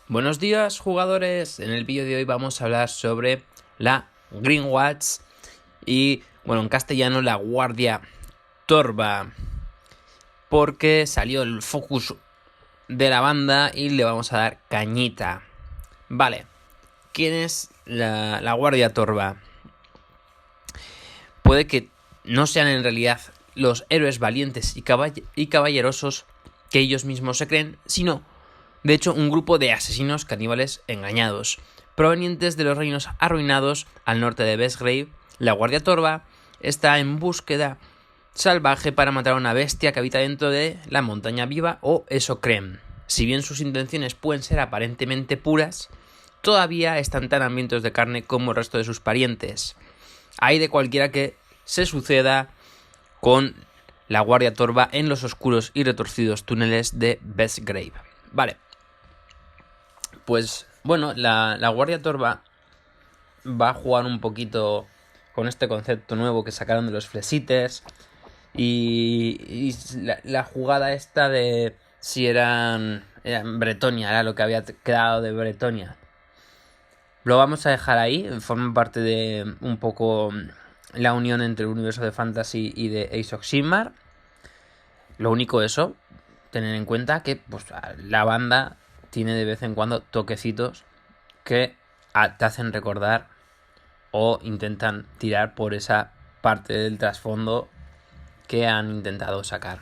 Buenos días, jugadores. En el vídeo de hoy vamos a hablar sobre la Greenwatch y, en castellano, la Guardia Torva, porque salió el focus de la banda y le vamos a dar cañita. Vale, ¿quién es la Guardia Torva? Puede que no sean en realidad los héroes valientes y caballerosos que ellos mismos se creen, sino de hecho un grupo de asesinos caníbales engañados, provenientes de los reinos arruinados al norte de Bestgrave. La Guardia Torva está en búsqueda salvaje para matar a una bestia que habita dentro de la montaña viva, o eso creen. Si bien sus intenciones pueden ser aparentemente puras, todavía están tan hambrientos de carne como el resto de sus parientes. Hay de cualquiera que se suceda con la Guardia Torva en los oscuros y retorcidos túneles de Bestgrave. Vale. Pues la Guardia Torva va a jugar un poquito con este concepto nuevo que sacaron de los Flesites y la jugada esta de si eran Bretonia, era lo que había quedado de Bretonia. Lo vamos a dejar ahí, forma parte de un poco la unión entre el universo de Fantasy y de Age of Sigmar. Lo único eso, tener en cuenta que la banda tiene de vez en cuando toquecitos que te hacen recordar o intentan tirar por esa parte del trasfondo que han intentado sacar.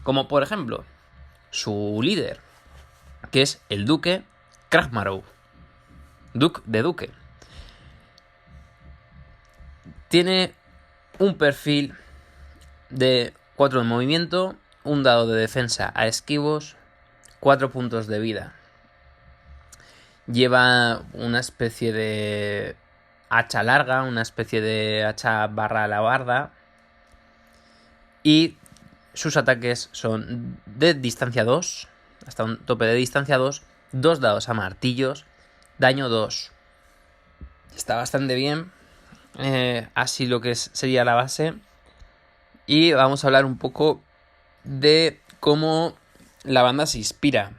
Como por ejemplo, su líder, que es el Duque Kragmarov. Duque. Tiene un perfil de 4 de movimiento, un dado de defensa a esquivos, 4 puntos de vida. Lleva una especie de hacha larga, una especie de hacha barra alabarda. Y sus ataques son de distancia 2, hasta un tope de distancia 2, 2 dados a martillos, daño 2. Está bastante bien. Así lo que sería la base. Y vamos a hablar un poco de cómo la banda se inspira.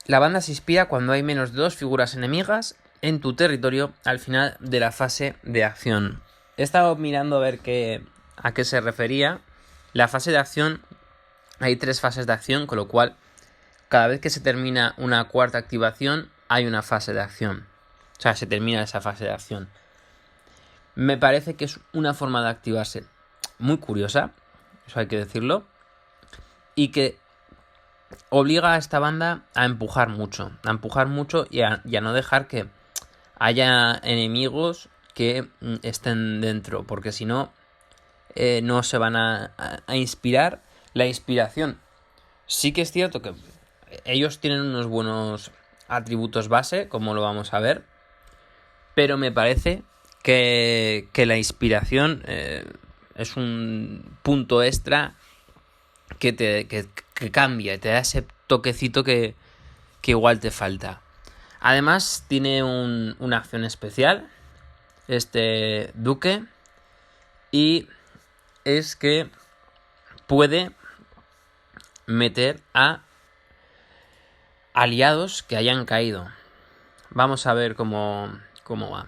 La banda se inspira cuando hay menos de 2 figuras enemigas en tu territorio al final de la fase de acción. He estado mirando a ver a qué se refería. La fase de acción, hay 3 fases de acción, con lo cual cada vez que se termina una cuarta activación hay una fase de acción. O sea, se termina esa fase de acción. Me parece que es una forma de activarse muy curiosa, eso hay que decirlo, y que obliga a esta banda a empujar mucho y a no dejar que haya enemigos que estén dentro, porque si no, no se van a inspirar. La inspiración, sí que es cierto que ellos tienen unos buenos atributos base, como lo vamos a ver, pero me parece que la inspiración es un punto extra que cambia y te da ese toquecito que igual te falta. Además tiene una acción especial este Duque, y es que puede meter a aliados que hayan caído. Vamos a ver cómo va.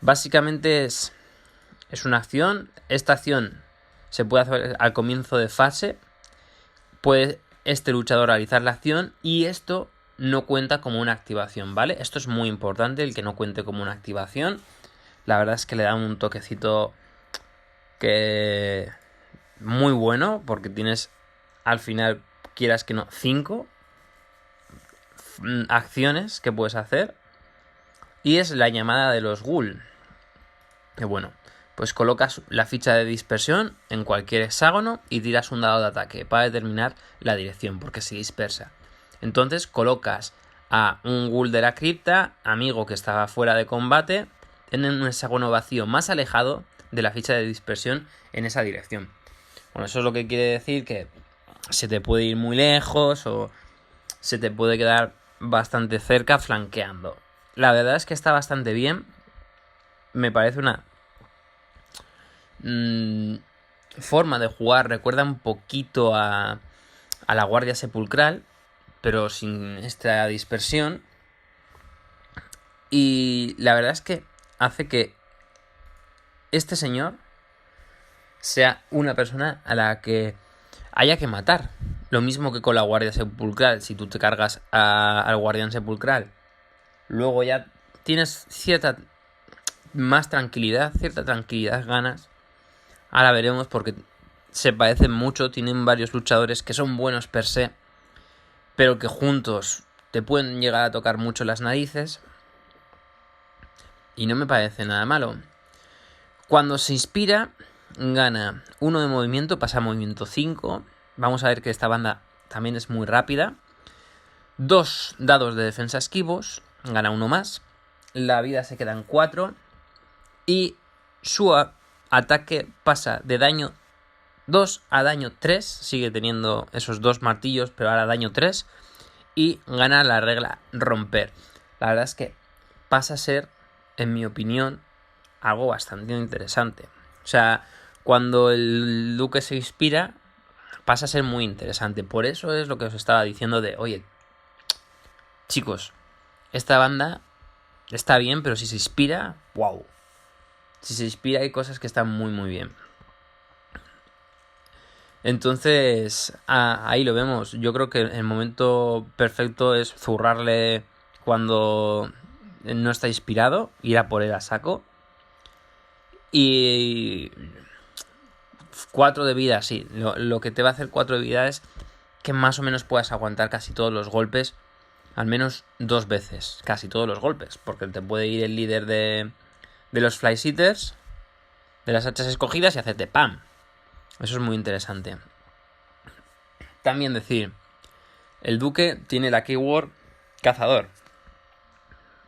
Básicamente es una acción. Esta acción se puede hacer al comienzo de fase. Puede este luchador realizar la acción y esto no cuenta como una activación, ¿vale? Esto es muy importante, el que no cuente como una activación. La verdad es que le da un toquecito que muy bueno, porque tienes al final, quieras que no, 5 acciones que puedes hacer. Y es la llamada de los ghoul. Que pues colocas la ficha de dispersión en cualquier hexágono y tiras un dado de ataque para determinar la dirección, porque se dispersa. Entonces colocas a un ghoul de la cripta, amigo que estaba fuera de combate, en un hexágono vacío más alejado de la ficha de dispersión en esa dirección. Eso es lo que quiere decir que se te puede ir muy lejos o se te puede quedar bastante cerca flanqueando. La verdad es que está bastante bien. Me parece una forma de jugar. Recuerda un poquito a la Guardia Sepulcral, pero sin esta dispersión. Y la verdad es que hace que este señor sea una persona a la que haya que matar. Lo mismo que con la Guardia Sepulcral. Si tú te cargas al Guardián Sepulcral, luego ya tienes cierta tranquilidad ganas. Ahora veremos, porque se parecen mucho. Tienen varios luchadores que son buenos per se, pero que juntos te pueden llegar a tocar mucho las narices. Y no me parece nada malo. Cuando se inspira, gana 1 de movimiento, pasa a movimiento 5. Vamos a ver que esta banda también es muy rápida. 2 dados de defensa esquivos, gana 1 más. La vida se queda en 4. Y su ataque pasa de daño 2 a daño 3. Sigue teniendo esos 2 martillos, pero ahora daño 3. Y gana la regla romper. La verdad es que pasa a ser, en mi opinión, algo bastante interesante. O sea, cuando el duque se inspira, pasa a ser muy interesante. Por eso es lo que os estaba diciendo de, oye, chicos, esta banda está bien, pero si se inspira, wow. Si se inspira hay cosas que están muy muy bien. Entonces, ahí lo vemos. Yo creo que el momento perfecto es zurrarle cuando no está inspirado, ir a por él a saco. Y 4 de vida, sí. Lo que te va a hacer 4 de vida es que más o menos puedas aguantar casi todos los golpes, al menos 2 veces, casi todos los golpes, porque te puede ir el líder de los Fly Seaters, de las hachas escogidas, y hacerte ¡pam! Eso es muy interesante. También decir, el duque tiene la keyword cazador,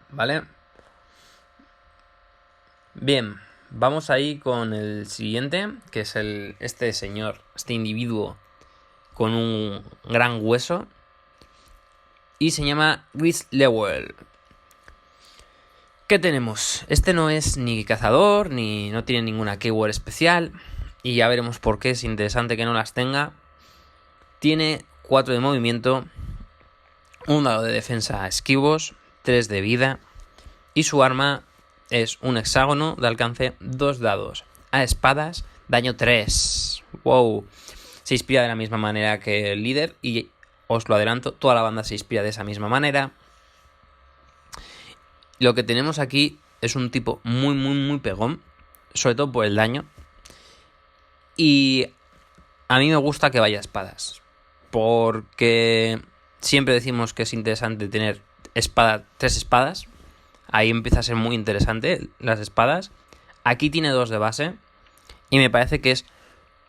¿vale? Bien, vamos ahí con el siguiente, que es este señor, este individuo con un gran hueso, y se llama Grislewell. ¿Qué tenemos? Este no es ni cazador, ni no tiene ninguna keyword especial, y ya veremos por qué es interesante que no las tenga. Tiene 4 de movimiento, 1 dado de defensa a esquivos, 3 de vida, y su arma es un hexágono de alcance, 2 dados a espadas, daño 3. ¡Wow! Se inspira de la misma manera que el líder, y os lo adelanto, toda la banda se inspira de esa misma manera. Lo que tenemos aquí es un tipo muy muy muy pegón, sobre todo por el daño, y a mí me gusta que vaya a espadas, porque siempre decimos que es interesante tener 3 espadas. Ahí empieza a ser muy interesante las espadas. Aquí tiene 2 de base, y me parece que es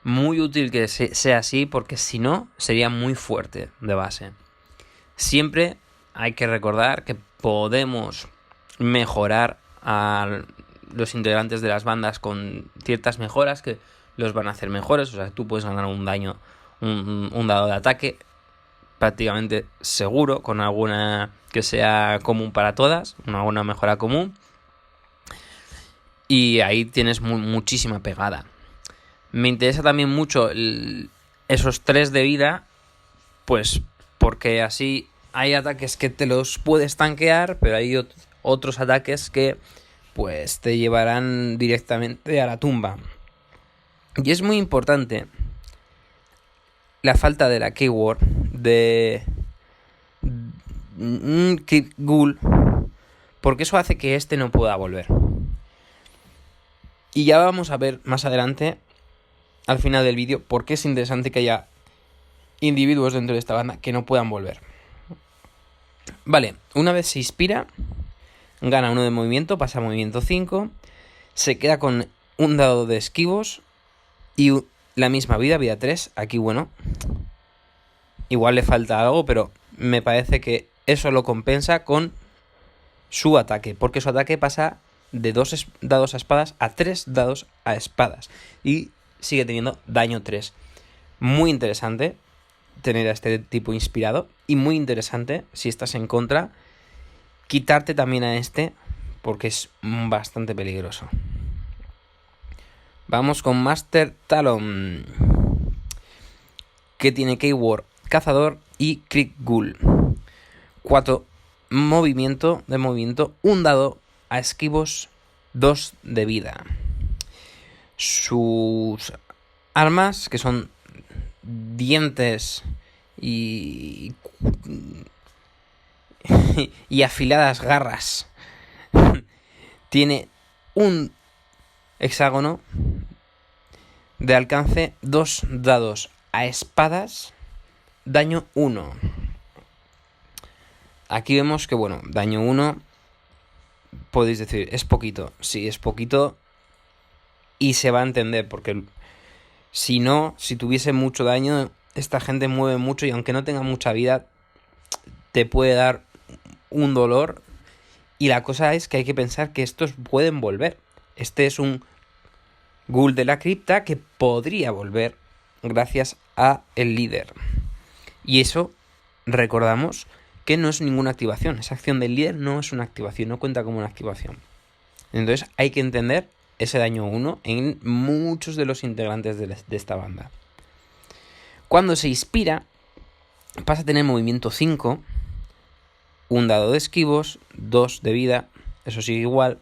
muy útil que sea así, porque si no sería muy fuerte de base. Siempre hay que recordar que podemos mejorar a los integrantes de las bandas con ciertas mejoras que los van a hacer mejores. O sea, tú puedes ganar un daño, un dado de ataque prácticamente seguro, con alguna que sea común para todas, una mejora común, y ahí tienes muchísima pegada. Me interesa también mucho esos 3 de vida, pues porque así hay ataques que te los puedes tanquear, pero hay otros ataques que pues te llevarán directamente a la tumba. Y es muy importante la falta de la keyword de Kid Ghoul, porque eso hace que este no pueda volver. Y ya vamos a ver más adelante, al final del vídeo, por qué es interesante que haya individuos dentro de esta banda que no puedan volver. Vale, una vez se inspira, gana 1 de movimiento, pasa a movimiento 5, se queda con un dado de esquivos y la misma vida 3. Aquí, bueno, igual le falta algo, pero me parece que eso lo compensa con su ataque, porque su ataque pasa de 2 dados a espadas a 3 dados a espadas, y sigue teniendo daño 3. Muy interesante tener a este tipo inspirado, y muy interesante, si estás en contra, quitarte también a este, porque es bastante peligroso. Vamos con Master Talon, que tiene keyword cazador y Kid Ghoul. 4 de movimiento, 1 dado a esquivos, 2 de vida. Sus armas, que son dientes y afiladas garras, tiene un hexágono de alcance, 2 dados a espadas, daño 1. Aquí vemos que, bueno, daño 1, podéis decir, es poquito. Sí, es poquito y se va a entender, porque si no, si tuviese mucho daño, esta gente mueve mucho y aunque no tenga mucha vida, te puede dar un dolor. Y la cosa es que hay que pensar que estos pueden volver. Este es un ghoul de la cripta que podría volver gracias a el líder. Y eso, recordamos, que no es ninguna activación. Esa acción del líder no es una activación, no cuenta como una activación. Entonces hay que entender ese daño 1 en muchos de los integrantes de esta banda. Cuando se inspira, pasa a tener movimiento 5, un dado de esquivos, 2 de vida, eso sigue igual.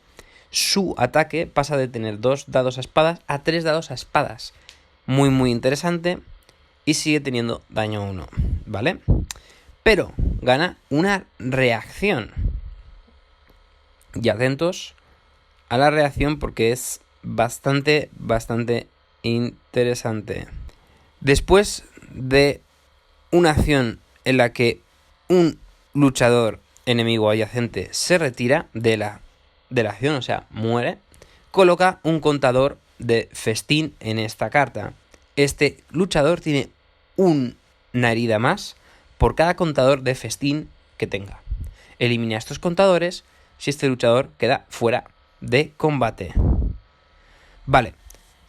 Su ataque pasa de tener 2 dados a espadas a 3 dados a espadas. Muy, muy interesante. Y sigue teniendo daño 1, ¿vale? Pero gana una reacción. Y atentos a la reacción porque es bastante interesante. Después de una acción en la que un luchador enemigo adyacente se retira de la acción, o sea, muere, coloca un contador de festín en esta carta. Este luchador tiene una herida más por cada contador de festín que tenga. Elimina estos contadores si este luchador queda fuera de combate. Vale,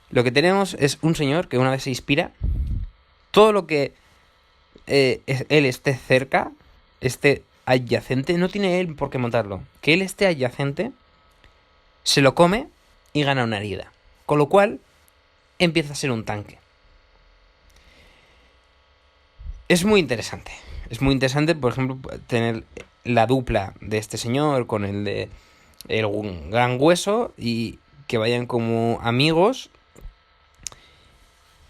lo que tenemos es un señor que una vez se inspira, todo lo que él esté cerca, esté adyacente, no tiene él por qué matarlo. Que él esté adyacente, se lo come y gana una herida. Con lo cual, empieza a ser un tanque. Es muy interesante. Es muy interesante, por ejemplo, tener la dupla de este señor con el de el gran hueso y que vayan como amigos.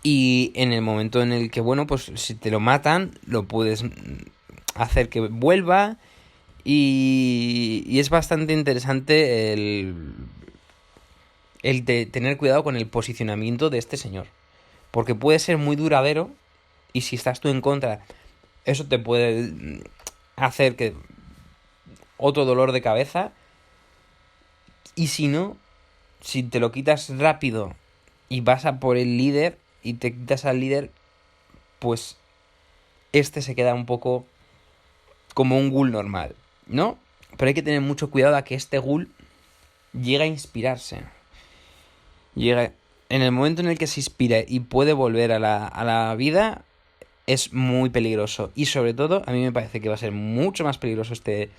Y en el momento en el que, bueno, pues si te lo matan, lo puedes hacer que vuelva. Y es bastante interesante el de tener cuidado con el posicionamiento de este señor. Porque puede ser muy duradero. Y si estás tú en contra, eso te puede hacer que otro dolor de cabeza. Y si no, si te lo quitas rápido y vas a por el líder y te quitas al líder, pues este se queda un poco como un ghoul normal, ¿no? Pero hay que tener mucho cuidado a que este ghoul llegue a inspirarse. Llega en el momento en el que se inspira y puede volver a la vida, es muy peligroso. Y sobre todo, a mí me parece que va a ser mucho más peligroso este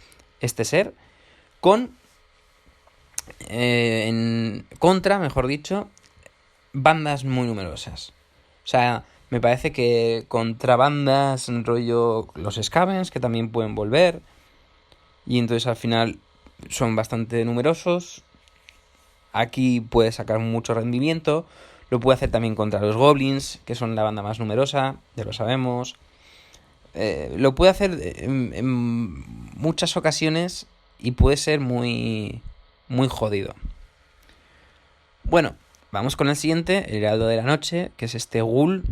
ser con en contra, mejor dicho, bandas muy numerosas. O sea, me parece que contra bandas rollo los Scavens, que también pueden volver, y entonces al final son bastante numerosos. Aquí puede sacar mucho rendimiento. Lo puede hacer también contra los Goblins, que son la banda más numerosa, ya lo sabemos. Lo puede hacer en muchas ocasiones y puede ser muy, muy jodido. Bueno, vamos con el siguiente, el Heraldo de la Noche, que es este ghoul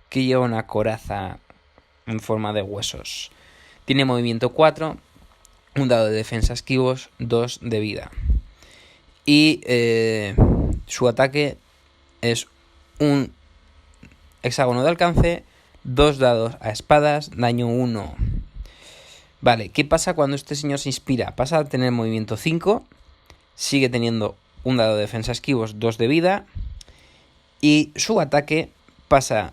que lleva una coraza en forma de huesos. Tiene movimiento 4, un dado de defensa esquivos, 2 de vida. Y su ataque es un hexágono de alcance, 2 dados a espadas, daño 1. Vale, ¿qué pasa cuando este señor se inspira? Pasa a tener movimiento 5, sigue teniendo un dado de defensa esquivos, 2 de vida. Y su ataque pasa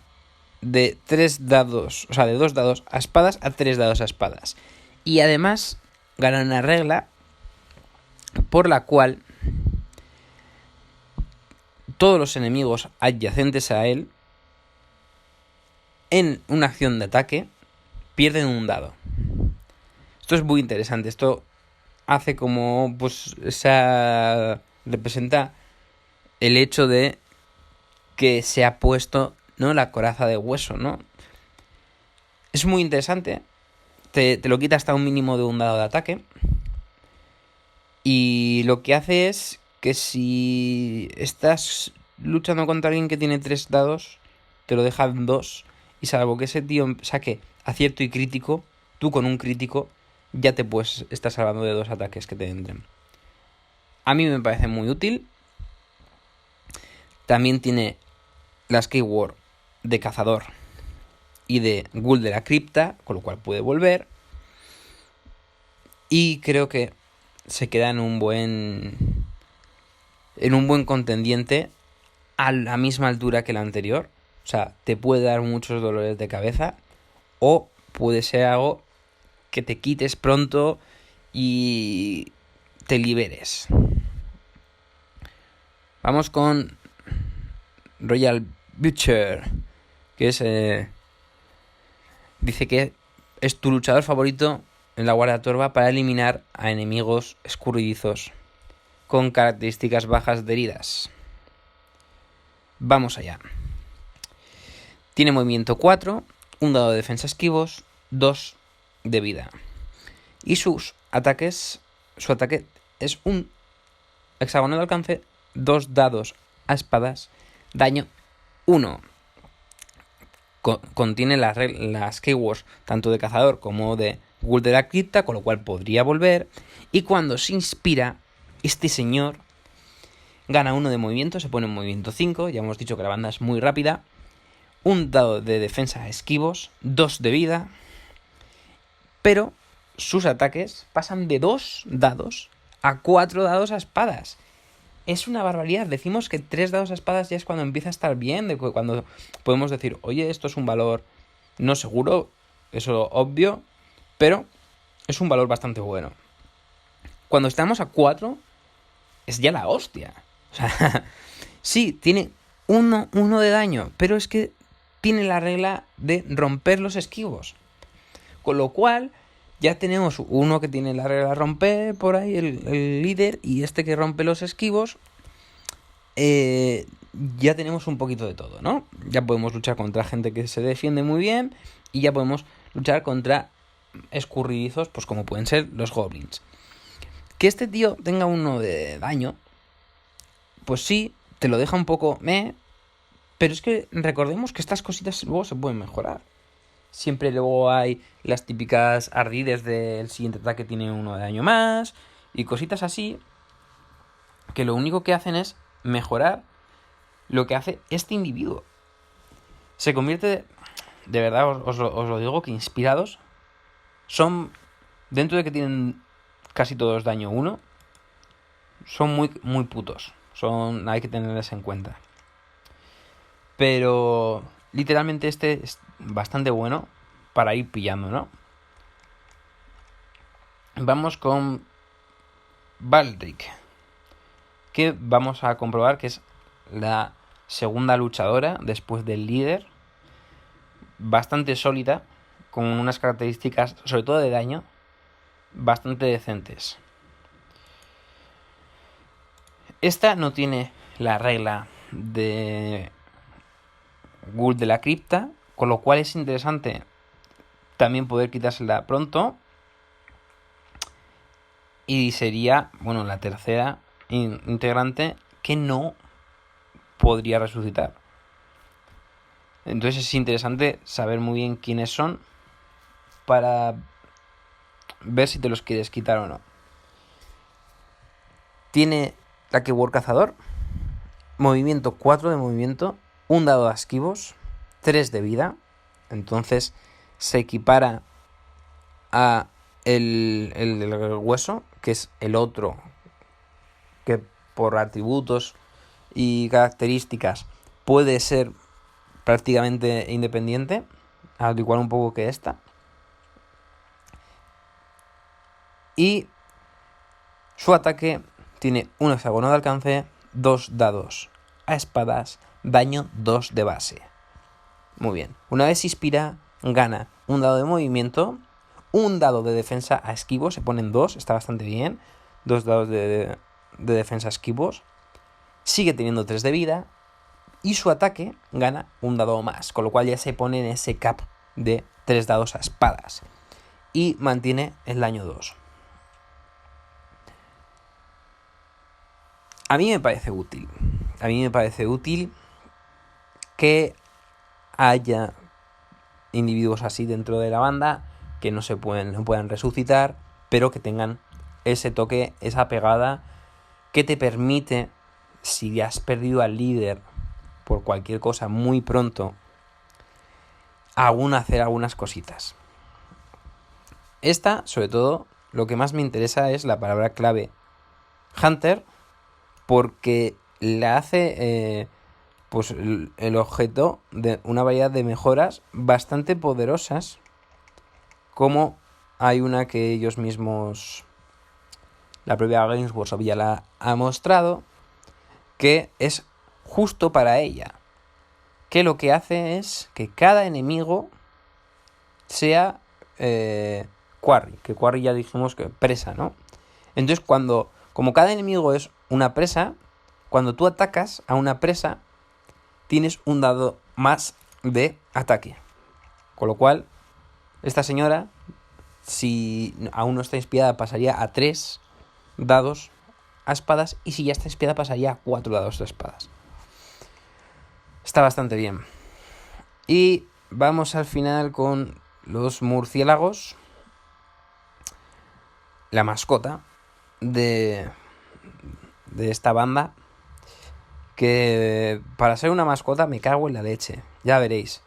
de 3 dados, o sea, de 2 dados a espadas a 3 dados a espadas. Y además gana una regla por la cual todos los enemigos adyacentes a él, en una acción de ataque, pierden un dado. Esto Esto es muy interesante. Esto hace como, pues, representa el hecho de que se ha puesto, ¿no?, la coraza de hueso, ¿no? Es muy interesante. Te lo quita hasta un mínimo de un dado de ataque. Y lo que hace es que si estás luchando contra alguien que tiene 3 dados, te lo deja en 2. Y salvo que ese tío saque acierto y crítico, tú con un crítico ya te puedes estar salvando de 2 ataques que te entren. A mí me parece muy útil. También tiene las keyword de cazador y de ghoul de la cripta, con lo cual puede volver. Y creo que se queda en un buen contendiente a la misma altura que la anterior. O sea, te puede dar muchos dolores de cabeza o puede ser algo que te quites pronto y te liberes. Vamos con Royal Butcher, que es dice que es tu luchador favorito en la Guardia Torva para eliminar a enemigos escurridizos con características bajas de heridas. Vamos allá. Tiene movimiento 4, un dado de defensa esquivos, 2 de vida. Y su ataque es un hexágono de alcance, 2 dados a espadas, daño 1. Contiene las keywords tanto de cazador como de ghoul de la cripta, con lo cual podría volver. Y cuando se inspira, este señor gana 1 de movimiento, se pone en movimiento 5. Ya hemos dicho que la banda es muy rápida. Un dado de defensa esquivos, 2 de vida. Pero sus ataques pasan de 2 dados a 4 dados a espadas. Es una barbaridad. Decimos que 3 dados a espadas ya es cuando empieza a estar bien, cuando podemos decir, oye, esto es un valor no seguro, eso obvio, pero es un valor bastante bueno. Cuando estamos a 4, es ya la hostia. O sea, sí, tiene 1 de daño, pero es que tiene la regla de romper los esquivos. Con lo cual, ya tenemos uno que tiene la regla de romper por ahí, el líder, y este que rompe los esquivos. Ya tenemos un poquito de todo, ¿no? Ya podemos luchar contra gente que se defiende muy bien y ya podemos luchar contra escurridizos, pues como pueden ser los goblins. Que este tío tenga 1 de daño, pues sí, te lo deja un poco pero es que recordemos que estas cositas luego se pueden mejorar. Siempre luego hay las típicas ardides del siguiente ataque tiene 1 de daño más y cositas así que lo único que hacen es mejorar lo que hace este individuo. Se convierte, de verdad os lo digo, que inspirados son, dentro de que tienen casi todos daño 1, son muy, muy putos. Hay que tenerles en cuenta. Pero literalmente este es bastante bueno para ir pillando, ¿no? Vamos con Baldric, que vamos a comprobar que es la segunda luchadora después del líder, bastante sólida, con unas características, sobre todo de daño, bastante decentes. Esta no tiene la regla de ghoul de la cripta, con lo cual es interesante también poder quitársela pronto. Y sería, bueno, la tercera integrante que no podría resucitar. Entonces es interesante saber muy bien quiénes son para ver si te los quieres quitar o no. Tiene la keyword cazador, movimiento 4 de movimiento, un dado de esquivos, 3 de vida. Entonces se equipara a el hueso, que es el otro que por atributos y características puede ser prácticamente independiente, al igual un poco que esta. Y su ataque tiene un hexágono de alcance, 2 dados a espadas, daño 2 de base. Muy bien. Una vez inspira, gana un dado de movimiento, un dado de defensa a esquivos, se ponen 2, está bastante bien, 2 dados de defensa a esquivos, sigue teniendo 3 de vida y su ataque gana un dado más, con lo cual ya se pone en ese cap de 3 dados a espadas y mantiene el daño 2. A mí me parece útil que haya individuos así dentro de la banda que no puedan resucitar, pero que tengan ese toque, esa pegada que te permite, si has perdido al líder por cualquier cosa muy pronto, aún hacer algunas cositas. Esta, sobre todo, lo que más me interesa es la palabra clave Hunter, porque le hace pues el objeto de una variedad de mejoras bastante poderosas, como hay una que ellos mismos, la propia Games Workshop ya la ha mostrado, que es justo para ella, que lo que hace es que cada enemigo sea quarry, que quarry ya dijimos que presa, ¿no? Entonces como cada enemigo es una presa, cuando tú atacas a una presa, tienes un dado más de ataque. Con lo cual, esta señora, si aún no está inspirada, pasaría a 3 dados a espadas, y si ya está inspirada, pasaría a 4 dados de espadas. Está bastante bien. Y vamos al final con los murciélagos, la mascota de esta banda, que para ser una mascota me cago en la leche, ya veréis.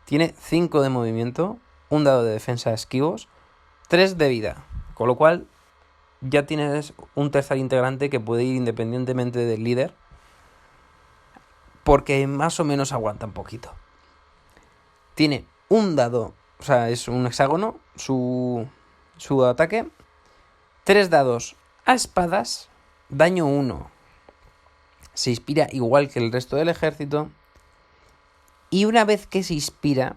Tiene 5 de movimiento, un dado de defensa de esquivos, 3 de vida, con lo cual ya tienes un tercer integrante que puede ir independientemente del líder, porque más o menos aguanta un poquito. Tiene un dado, o sea, es un hexágono, su ataque, 3 dados a espadas, daño 1. Se inspira igual que el resto del ejército, y una vez que se inspira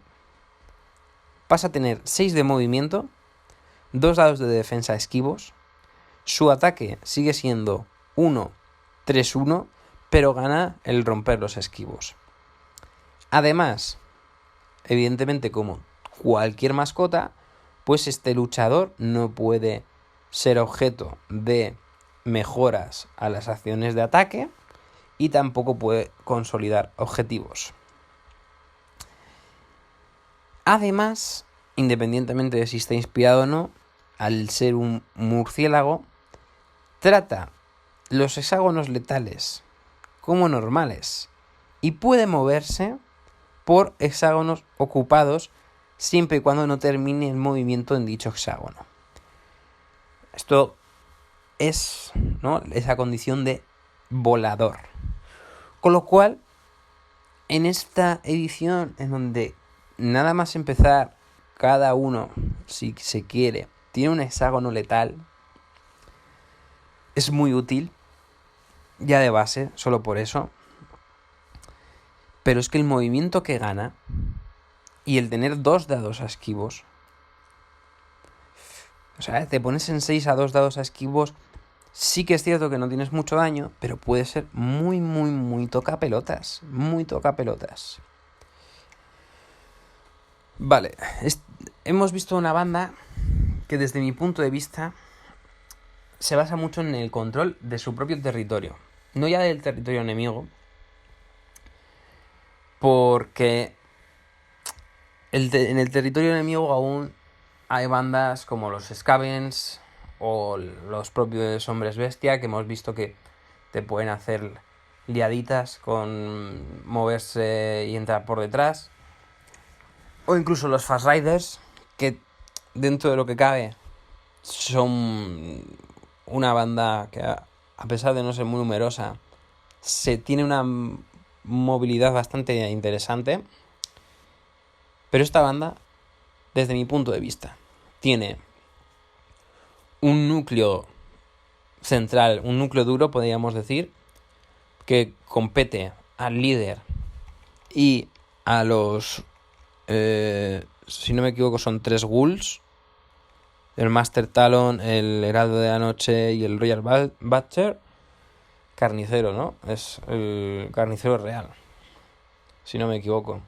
pasa a tener 6 de movimiento, 2 dados de defensa esquivos, su ataque sigue siendo 1-3-1, pero gana el romper los esquivos. Además, evidentemente, como cualquier mascota, pues este luchador no puede ser objeto de mejoras a las acciones de ataque y tampoco puede consolidar objetivos. Además, independientemente de si está inspirado o no, al ser un murciélago, trata los hexágonos letales como normales y puede moverse por hexágonos ocupados siempre y cuando no termine el movimiento en dicho hexágono. Esto es, ¿no?, esa condición de volador. Con lo cual, en esta edición, en donde nada más empezar, cada uno, si se quiere, tiene un hexágono letal, es muy útil, ya de base, solo por eso. Pero es que el movimiento que gana y el tener 2 dados a esquivos, o sea, te pones en 6 a 2 dados a esquivos, sí que es cierto que no tienes mucho daño, pero puede ser muy, muy, muy tocapelotas. Muy tocapelotas. Vale, hemos visto una banda que desde mi punto de vista se basa mucho en el control de su propio territorio. No ya del territorio enemigo, porque en el territorio enemigo aún hay bandas como los Scavens o los propios hombres bestia, que hemos visto que te pueden hacer liaditas con moverse y entrar por detrás. O incluso los Fast Riders, que dentro de lo que cabe son una banda que, a pesar de no ser muy numerosa, se tiene una movilidad bastante interesante. Pero esta banda, desde mi punto de vista, tiene un núcleo central, un núcleo duro, podríamos decir, que compete al líder y a los, si no me equivoco, son 3 ghouls, el Master Talon, el Heraldo de la Noche y el Royal Butcher, carnicero, ¿no? Es el carnicero real, si no me equivoco.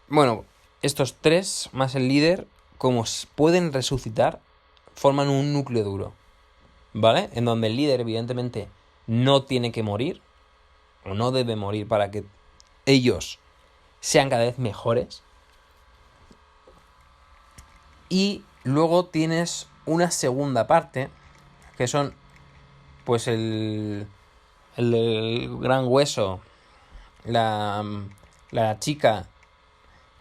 Bueno, estos tres, más el líder, como pueden resucitar, forman un núcleo duro, ¿vale? En donde el líder, evidentemente, no tiene que morir, o no debe morir para que ellos sean cada vez mejores. Y luego tienes una segunda parte, que son, pues, el del gran hueso, la chica,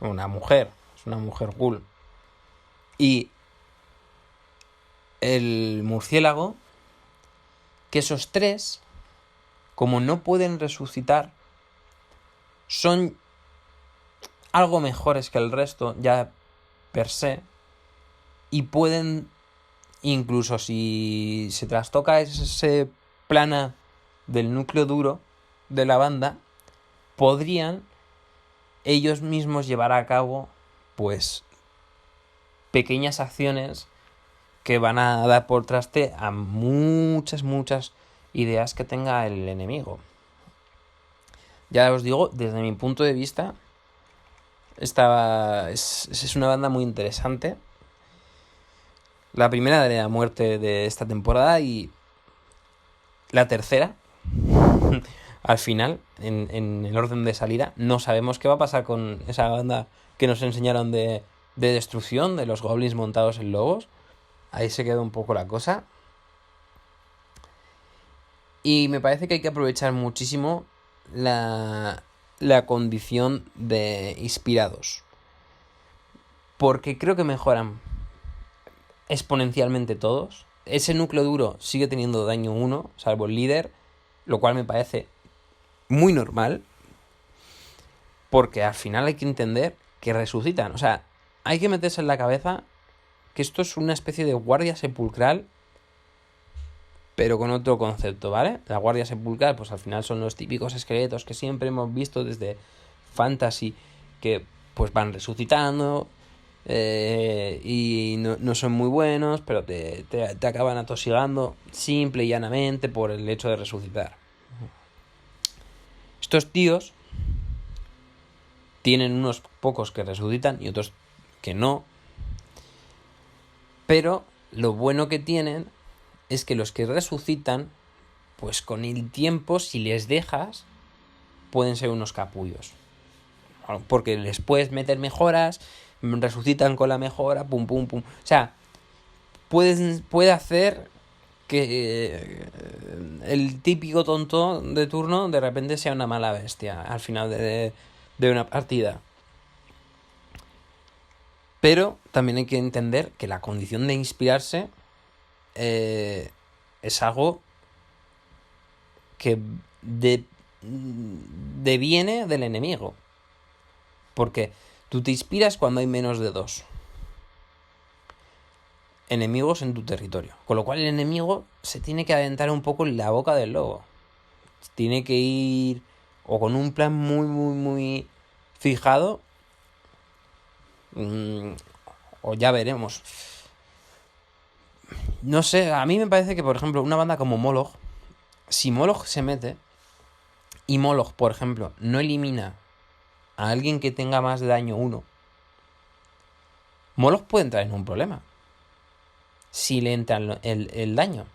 una mujer, es una mujer ghoul, y el murciélago, que esos tres, como no pueden resucitar, son algo mejores que el resto, ya per se, y pueden, incluso si se trastoca ese plana del núcleo duro de la banda, podrían ellos mismos llevar a cabo, pues, pequeñas acciones que van a dar por traste a muchas ideas que tenga el enemigo. Ya os digo, desde mi punto de vista, es una banda muy interesante. La primera de la muerte de esta temporada y la tercera, al final, en el orden de salida. No sabemos qué va a pasar con esa banda que nos enseñaron de destrucción, de los goblins montados en lobos. Ahí se quedó un poco la cosa. Y me parece que hay que aprovechar muchísimo la condición de inspirados. Porque creo que mejoran exponencialmente todos. Ese núcleo duro sigue teniendo daño 1, salvo el líder, lo cual me parece muy normal. Porque al final hay que entender que resucitan. O sea, hay que meterse en la cabeza que esto es una especie de guardia sepulcral, pero con otro concepto, ¿vale? La guardia sepulcral, pues al final son los típicos esqueletos que siempre hemos visto desde Fantasy, que pues van resucitando y no son muy buenos, pero te acaban atosigando simple y llanamente por el hecho de resucitar. Estos tíos tienen unos pocos que resucitan y otros que no, pero lo bueno que tienen es que los que resucitan, pues con el tiempo, si les dejas, pueden ser unos capullos. Porque les puedes meter mejoras, resucitan con la mejora, pum, pum, pum. O sea, puede hacer que el típico tonto de turno de repente sea una mala bestia al final de una partida. Pero también hay que entender que la condición de inspirarse es algo que deviene del enemigo. Porque tú te inspiras cuando hay menos de 2 enemigos en tu territorio. Con lo cual el enemigo se tiene que adentrar un poco en la boca del lobo. Tiene que ir o con un plan muy fijado, o ya veremos. No sé, a mí me parece que, por ejemplo, una banda como Moloch, si Moloch se mete y Moloch, por ejemplo, no elimina a alguien que tenga más de daño 1, Moloch puede entrar en un problema si le entra el daño.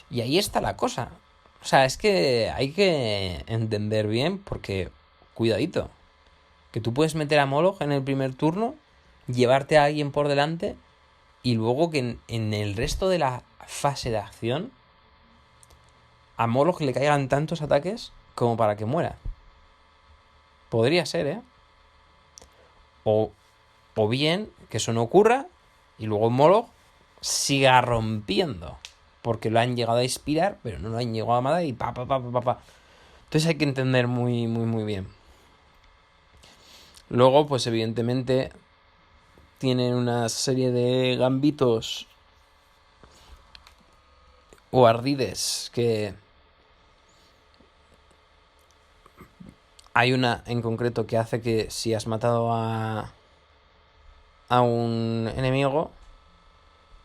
Y ahí está la cosa. O sea, es que hay que entender bien porque, cuidadito, que tú puedes meter a Moloch en el primer turno, llevarte a alguien por delante y luego que en el resto de la fase de acción a Moloch le caigan tantos ataques como para que muera. Podría ser, ¿eh? O bien que eso no ocurra y luego Moloch siga rompiendo porque lo han llegado a inspirar pero no lo han llegado a matar y pa. Entonces hay que entender muy bien. Luego, pues evidentemente tienen una serie de gambitos o ardides que hay una en concreto que hace que si has matado a a un enemigo,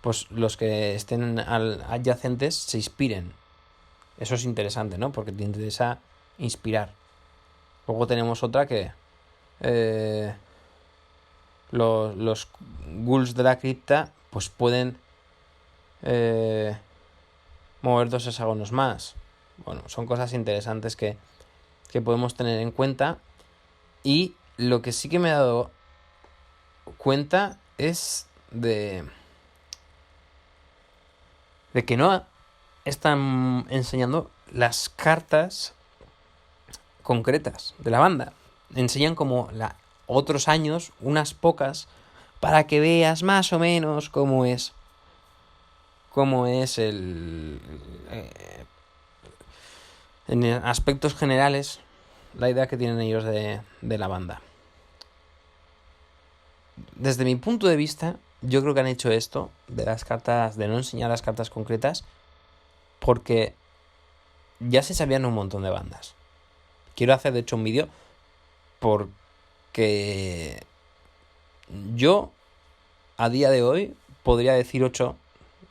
pues los que estén adyacentes se inspiren. Eso es interesante, ¿no? Porque te interesa inspirar. Luego tenemos otra que los ghouls de la cripta pues pueden mover 2 hexágonos más. Bueno, son cosas interesantes que podemos tener en cuenta. Y lo que sí que me he dado cuenta es de que no están enseñando las cartas concretas de la banda. Enseñan como otros años, unas pocas, para que veas más o menos cómo es en aspectos generales la idea que tienen ellos de la banda. Desde mi punto de vista, yo creo que han hecho esto de las cartas, de no enseñar las cartas concretas, porque ya se sabían un montón de bandas. Quiero hacer de hecho un vídeo porque yo a día de hoy podría decir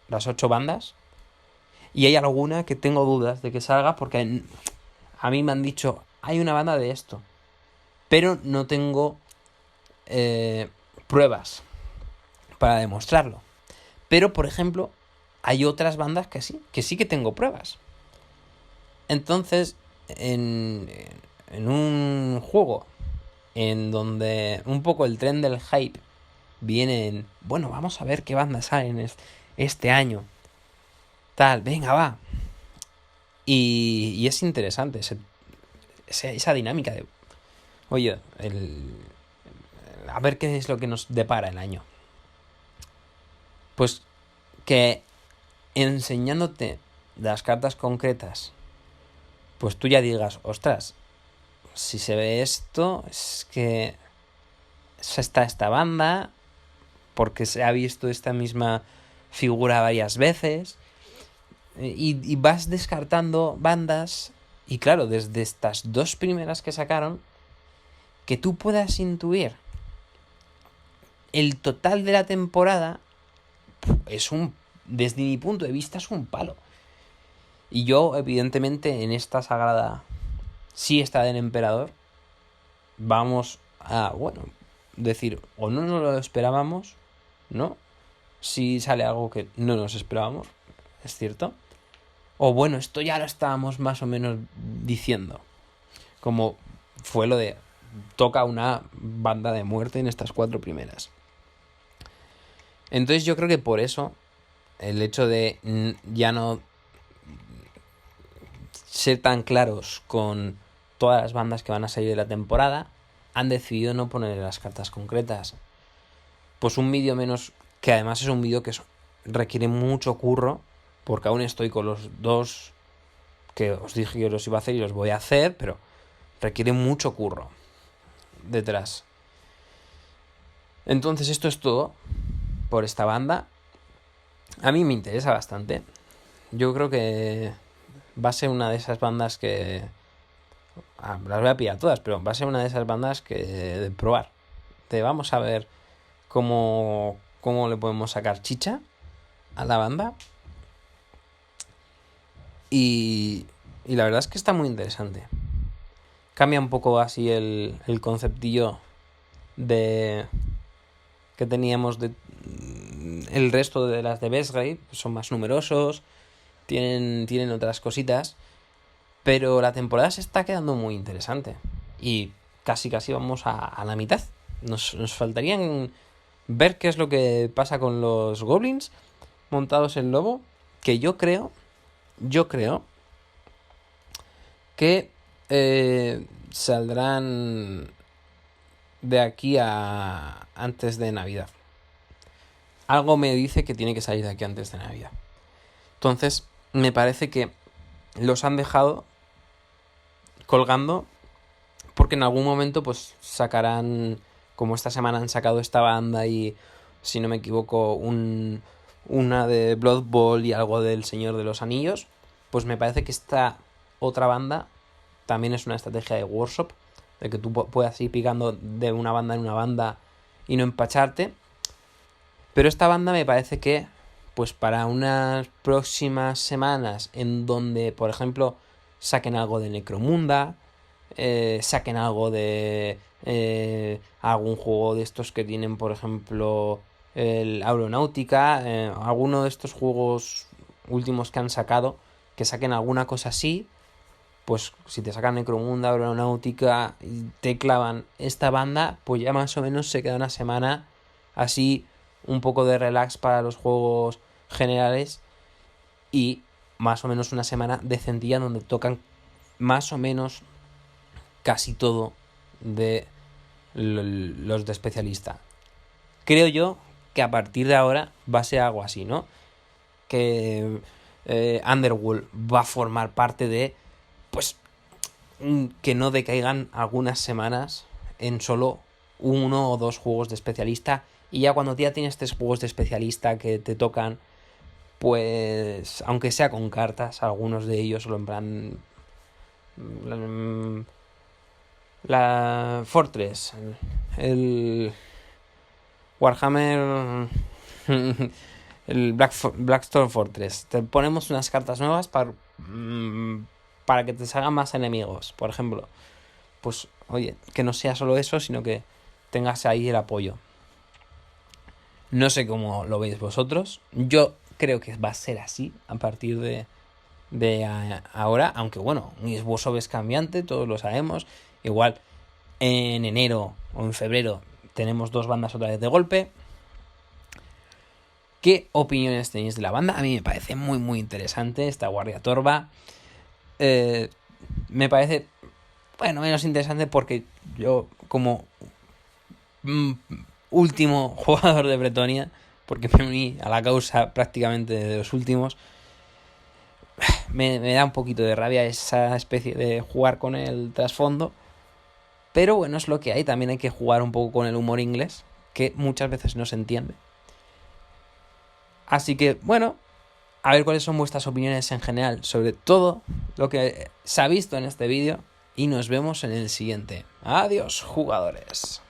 las 8 bandas, y hay alguna que tengo dudas de que salga porque a mí me han dicho hay una banda de esto, pero no tengo pruebas para demostrarlo. Pero por ejemplo hay otras bandas que sí que tengo pruebas. Entonces en un juego en donde un poco el tren del hype viene en, bueno, vamos a ver qué bandas salen este año, tal, venga, va. Y es interesante esa dinámica de, oye, a ver qué es lo que nos depara el año. Pues que enseñándote las cartas concretas, pues tú ya digas, ostras, si se ve esto, es que está esta banda, porque se ha visto esta misma figura varias veces, y vas descartando bandas, y claro, desde estas 2 primeras que sacaron, que tú puedas intuir el total de la temporada, desde mi punto de vista, es un palo. Y yo, evidentemente, en esta sagrada siesta del emperador, vamos a, bueno, decir, o no nos lo esperábamos, ¿no? Si sale algo que no nos esperábamos, es cierto. O bueno, esto ya lo estábamos más o menos diciendo. Como fue lo de toca una banda de muerte en estas 4 primeras. Entonces yo creo que por eso el hecho de ya no ser tan claros con todas las bandas que van a salir de la temporada, han decidido no poner las cartas concretas. Pues un vídeo menos, que además es un vídeo que requiere mucho curro, porque aún estoy con los 2 que os dije que los iba a hacer y los voy a hacer, pero requiere mucho curro detrás. Entonces esto es todo por esta banda. A mí me interesa bastante. Yo creo que va a ser una de esas bandas que... las voy a pillar todas, pero va a ser una de esas bandas que de probar. Vamos a ver cómo le podemos sacar chicha a la banda. Y la verdad es que está muy interesante. Cambia un poco así el conceptillo de que teníamos de el resto de las de Bestgrade. Son más numerosos, tienen otras cositas, pero la temporada se está quedando muy interesante y casi vamos a la mitad. Nos faltarían ver qué es lo que pasa con los goblins montados en lobo, que yo creo que saldrán de aquí a antes de Navidad. Algo me dice que tiene que salir de aquí antes de Navidad. Entonces, me parece que los han dejado colgando porque en algún momento pues sacarán, como esta semana han sacado esta banda y, si no me equivoco, una de Blood Bowl y algo del Señor de los Anillos, pues me parece que esta otra banda también es una estrategia de workshop, de que tú puedas ir picando de una banda en una banda y no empacharte. Pero esta banda me parece que, pues para unas próximas semanas en donde, por ejemplo, saquen algo de Necromunda, saquen algo de algún juego de estos que tienen, por ejemplo, el Aeronáutica, alguno de estos juegos últimos que han sacado, que saquen alguna cosa así, pues si te sacan Necromunda, Aeronáutica y te clavan esta banda, pues ya más o menos se queda una semana así, un poco de relax para los juegos generales y más o menos una semana decentilla donde tocan más o menos casi todo de los de especialista. Creo yo que a partir de ahora va a ser algo así, ¿no? Que Underworld va a formar parte de, pues, que no decaigan algunas semanas en solo 1 o 2 juegos de especialista, y ya cuando ya tienes 3 juegos de especialista que te tocan, pues, aunque sea con cartas, algunos de ellos, solo en plan la Fortress, el Warhammer, el Blackstone Fortress, te ponemos unas cartas nuevas para que te salgan más enemigos, por ejemplo. Pues oye, que no sea solo eso, sino que tengas ahí el apoyo. No sé cómo lo veis vosotros. Yo creo que va a ser así a partir de ahora, aunque bueno, mi esbozo es cambiante, todos lo sabemos. Igual en enero o en febrero tenemos 2 bandas otra vez de golpe. ¿Qué opiniones tenéis de la banda? A mí me parece muy muy interesante esta Guardia Torva. Me parece, bueno, menos interesante porque yo como último jugador de Bretonia, porque me uní a la causa prácticamente de los últimos, me da un poquito de rabia esa especie de jugar con el trasfondo. Pero bueno, es lo que hay. También hay que jugar un poco con el humor inglés, que muchas veces no se entiende. Así que, bueno, a ver cuáles son vuestras opiniones en general sobre todo lo que se ha visto en este vídeo. Y nos vemos en el siguiente. Adiós, jugadores.